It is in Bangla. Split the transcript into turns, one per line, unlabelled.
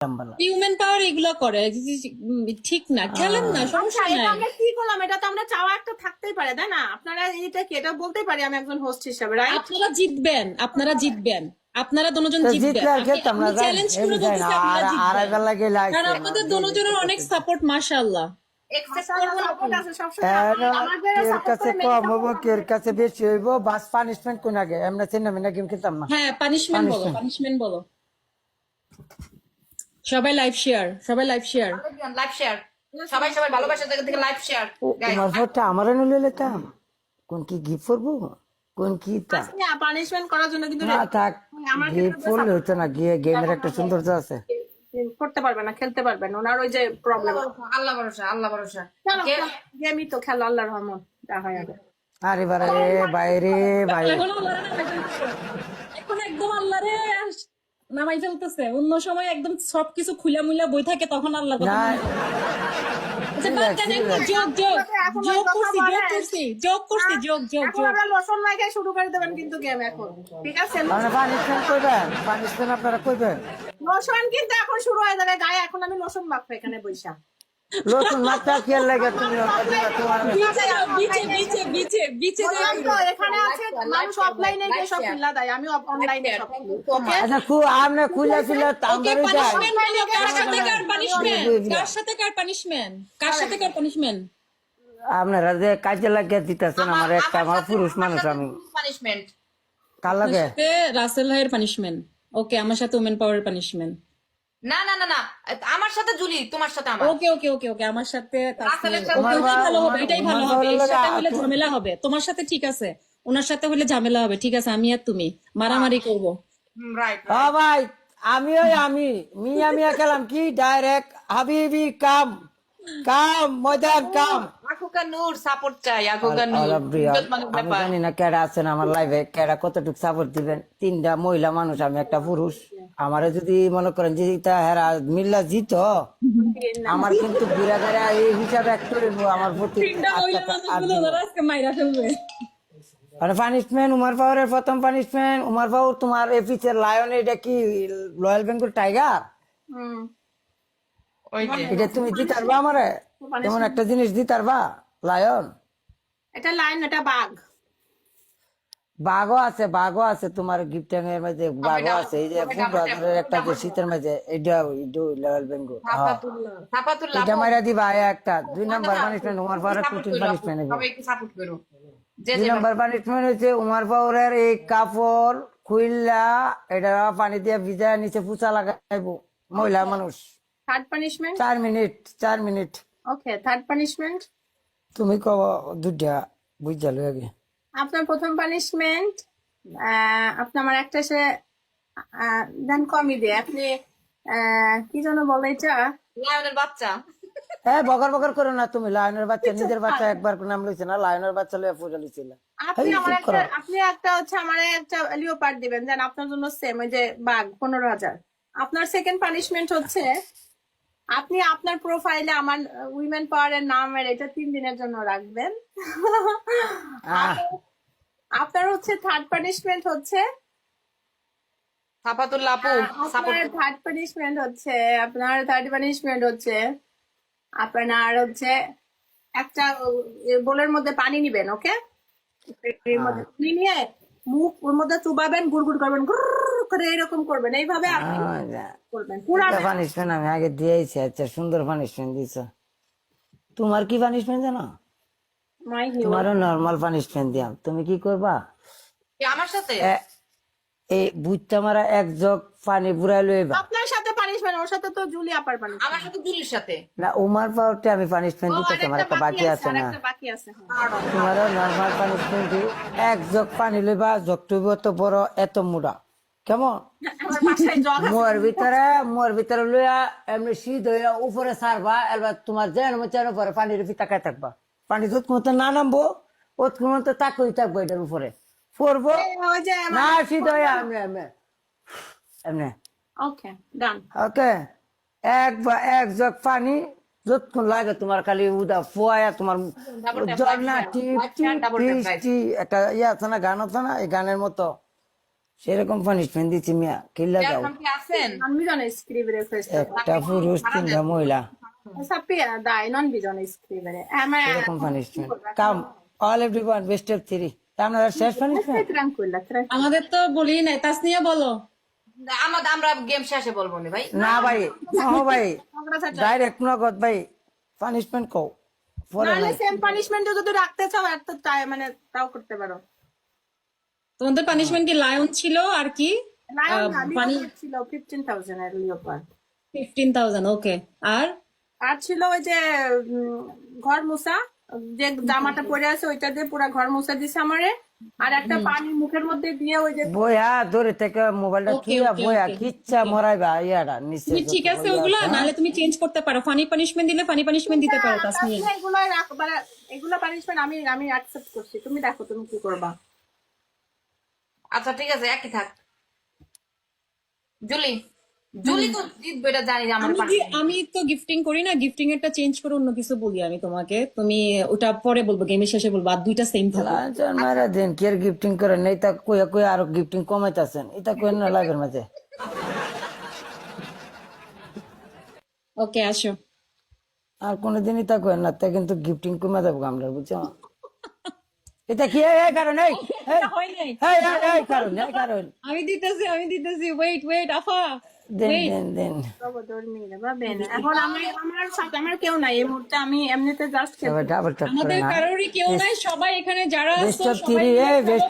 হিউম্যান পাওয়ার এগুলো করে ঠিক না, খেলেন না, সমস্যা নাই।
আমরা কি করলাম, এটা তো আমরা চাওয়া একটা থাকতেই পারে, তাই না? আপনারা এটা কি এটা বলতে পারি আমি একজন হোস্ট হিসেবে, রাইট?
আপনারা জিতবেন, আপনারা জিতবেন, আপনারা দুজন জিতবেন। আমি চ্যালেঞ্জ করে বলতেছি আপনারা জিতবেন, কারণ আপনাদের দুজনের অনেক সাপোর্ট, মাশাআল্লাহ। হ্যাঁ, পানিশমেন্ট বলো, পানিশমেন্ট বলো। সবাই লাইভ শেয়ার, সবাই লাইভ শেয়ার,
লাইভ শেয়ার, সবাই সবাই ভালোবাসার জায়গা থেকে লাইভ শেয়ার।
আমারও নিলে লেতাম কোন কি গিফট করবো, কোন কি
পানিশমেন্ট করার জন্য কিন্তু
না থাক, গিফট করলে হতো না, গিয়ে গেমের একটা সৌন্দর্য আছে,
করতে পারবে না, খেলতে পারবেন, ওনার ওই যে প্রবলেম।
আল্লাহ ভরসা, আল্লাহ ভরসা।
গেমই তো খেলো, আল্লাহর রহমত, যা হয় হবে।
আরে বারে বাইরে ভাই,
এখন একদম আল্লাহ রে নামাই ফেলতেছে। অন্য সময় একদম সবকিছু খুলা মুলা বই থাকে, তখন আল্লাহ কথা
না
লোশন মাইকে শুরু করে দেবেন কিন্তু গেম এখন, ঠিক আছে?
পানিশমেন্ট করবেন, পানিশমেন্ট আপনারা করবেন।
লোশন কিন্তু এখন শুরু হয়ে যাবে গায়ে, এখন আমি লোশন মাখবো এখানে বৈশা।
লোশন মাত্রা খেয়াল লাগে তুমি,
এখানে আছে মানুষ অফলাইনে গিয়ে সব কিল্লা দেয়, আমি অনলাইনে সব।
আচ্ছা খুব আমরা খুলে খুলে আপনারা যে কাজে লাগিয়ে দিতেছেন আমার একটা, আমার পুরুষ মানুষ, আমি
পানিশমেন্ট
কার লাগে
রাসেল ভাইয়ের পানিশমেন্ট। ওকে, আমার সাথে ওমেন পাওয়ারের পানিশমেন্ট।
না না না না, আমার সাথে জুলি, তোমার সাথে আমার।
ওকে ওকে ওকে ওকে, আমার সাথে ভালো হবে, এটাই ভালো হবে। এর সাথে হলে ঝামেলা হবে, তোমার সাথে ঠিক আছে, ওনার সাথে হলে ঝামেলা হবে, ঠিক আছে? আমি আর তুমি মারামারি করবো,
রাইট।
ও ভাই আমি ওই আমি মিয়া খেলাম কি ডাইরেক্ট হাবিবি কাম কাম ময়দান কাম।
আখুকা নূর সাপোর্ট চাই, আখুকা নূর।
আমি জানি না কেডা আছেন আমার লাইভে, কেডা কতটুকু সাপোর্ট দিবেন। তিনটা মহিলা মানুষ, আমি একটা পুরুষ। আমারে যদি মনে করেন যে হেরা মিল্লা জিত, আমার কিন্তু বিরাদারা এই হিসাবে এক করে আমার প্রতি পানিশমেন্ট। উমার পাওয়ারের প্রথম পানিশমেন্ট, উমার পাওয়ার তোমার এপিসের লায়ন, এটা কি রয়্যাল বেঙ্গল টাইগার? এটা তুমি দিতে পারবা আমারে, তেমন একটা জিনিস দিতে পারবা? লায়ন
এটা লাইন, এটা বাঘ।
বাঘও আছে, বাঘও আছে তোমার গিফটিং এর মধ্যে, বাঘও আছে। এই যে ফুটবলের একটা যে শীতের মধ্যে, এটা রয়্যাল বেঙ্গল, এটা মাইরা দিবা একটা। 2 নম্বর পানিশমেন্ট উমার পাওয়ারের কঠিন পানিশমেন্ট।
সাপোর্ট করো।
2 নম্বর পানিশমেন্ট হচ্ছে উমার পাওয়ারের এই কাপড় খুইল্লা এটা পানি দিয়ে ভিজা নিচে পুচা লাগাইবো মহিলা মানুষ।
Third punishment
4 minute, 4 minute.
Okay, third punishment
তুমি কব দুইটা বুঝালো আগে।
আপনার প্রথম পানিশমেন্ট, আপনি আমার একটা সে দেন কমই দিয়ে, আপনি কি যেন বলে এটা,
লায়নের বাচ্চা।
হ্যাঁ বকর বকর করো না তুমি। লায়নের বাচ্চা, নিজের বাচ্চা একবার নাম লইছে না, লায়নের বাচ্চা লইয়া পূজা লইছিল।
আপনি একটা হচ্ছে আমার একটা লিওপার্ড দিবেন, দেন আপনার জন্য সেম ওই যে বাঘ 15,000। আপনার সেকেন্ড পানিশমেন্ট হচ্ছে আপনি আপনার প্রোফাইলে আমার উইমেন পাওয়ারের নামের এটা 3 দিনের জন্য রাখবেন। আপনার হচ্ছে থার্ড পানিশমেন্ট হচ্ছে
সাফাতুল্লাহ আপু সাপোর্ট।
থার্ড পানিশমেন্ট হচ্ছে আপনার হচ্ছে একটা বোলের মধ্যে পানি নিবেন, ওকে? এর মধ্যে পানি নিয়ে মুখ ওর মধ্যে চুবাবেন, গুড়গুড় করবেন, গুড় করে এরকম করবেন, এইভাবে আপনি করবেন পুরো
পানিশমেন্ট। আমি আগে দিয়েছি, আচ্ছা সুন্দর পানিশমেন্ট দিছ। তোমার কি পানিশমেন্ট জানো? তোমারও নর্মাল পানিশমেন্ট দিয়াম। তুমি কি করবা?
আমার সাথে
এই বুঝতে মারা এক জগ পানি বুড়াই লইবা।
আপনার সাথে পানিশমেন্ট, ওর সাথে তো জুলি আপার পানিশমেন্ট।
আমার সাথে জুলির সাথে
না, উমার পাওয়ারটা আমি পানিশমেন্ট দিতে, আমার একটা বাকি আছে না। তোমারও নর্মাল পানিশমেন্ট এক জগ পানি লইবা, জগটু এত বড় এত মুড়া, কেমন? মোর ভিতরে লইয়া এমনি শীত হইয়া উপরে সারবা, এবার তোমার যেন মন উপরে পানির তাকায় থাকবা। পানি যত মতো না নামবো ওত মতো তাকই থাকবো এটার উপরে পড়বো না, শীত হইয়া এমনি এমনি এমনি।
ওকে ডান।
ওকে, এক জগ পানি যতক্ষণ লাগে তোমার খালি উদা ফোয়া, তোমার ঝর্ণা টিপ টিপ একটা ইয়ে আছে না, গান আছে না, এই গানের মতো সেরকম পানিশমেন্ট দিচ্ছি মিয়া কিল্লা দাও
এখন কি আছেন?
Non bisogna scrivere questo.
একটা পুরুষ তিনটা মহিলা
Sapere, dai, non bisogna scrivere. Ma
এরকম punishment come all everyone best of 3 আপনারা শেষ পানিশমেন্ট
stai tranquilla, tranquilla.
আমাদের তো বলি নাই, তাসনিয়া বলো।
আমরা গেম শেষে বলবো না ভাই।
না ভাই ও ভাই
Ancora faccio-
ডাইরেক্ট নগদ ভাই পানিশমেন্ট কও পরে
নাহলে
নাই
সেম পানিশমেন্ট যদি রাখতে চাও এত মানে তাও করতে পারো।
তোমাদের পানিশমেন্ট কি লায়ন ছিল আর কি
লায়ন
পানি
ছিল 15,000 এর লিওপার্ড।
15,000, ওকে। আর
আর ছিল ওই যে ঘর মোছা, যে জামাটা পরে আছে ওইটা দিয়ে পুরো ঘর মোছা দিছে আমারে। আর একটা পানি মুখের মধ্যে দিয়ে ওই যে
বইয়া দূরে থেকে মোবাইলটা
Okay,
থুইয়া
okay,
বইয়া
okay.
কিচ্ছা মরাইবা ইয়াটা নিচে
তুমি ঠিক আছে ওগুলা, নাহলে তুমি চেঞ্জ করতে পারো। ফানি পানিশমেন্ট দিলে ফানি পানিশমেন্ট দিতে পারো তাসনিয়া।
এগুলো মানে এগুলো পানিশমেন্ট আমি অ্যাকসেপ্ট করছি। তুমি দেখো তুমি কি করবা।
আচ্ছা ঠিক আছে, একই থাক। জুলি জুলি তো জিতবে, এটা জানি যে আমার
আমি তো গিফটিং করি না, গিফটিং এরটা চেঞ্জ করে অন্য কিছু বলি আমি তোমাকে, তুমি ওটা পরে বলবো, গেমের শেষে বলবো। আর দুইটা সেম থাকবে।
লাঞ্চন মারা দেন কি আর গিফটিং করে নেই তা কইয়া কইয়া আরো গিফটিং কমাইতাছেন এটা কইন না লাইভের মাঝে
ওকে, আসো।
আর কোনদিনই তা কইন না তা কিন্তু গিফটিং কমে যাবো আমরা বুঝছো এটা কি এই কারণ এই
হয় নাই।
এই কারণ এই কারণ
আমি দিতেছি ওয়েট আফা,
দেন দেন দেন
dormire, va bene. এখন আমার কেউ নাই এই মুহূর্তে, আমি এমনিতে জাস্ট
সবাই ডাবল ট্যাপ করে
আমাদের
না
কারোরই কেউ নাই, সবাই এখানে যারা
বেস্ট
আছো
অফ
সবাই
3 এই বেস্ট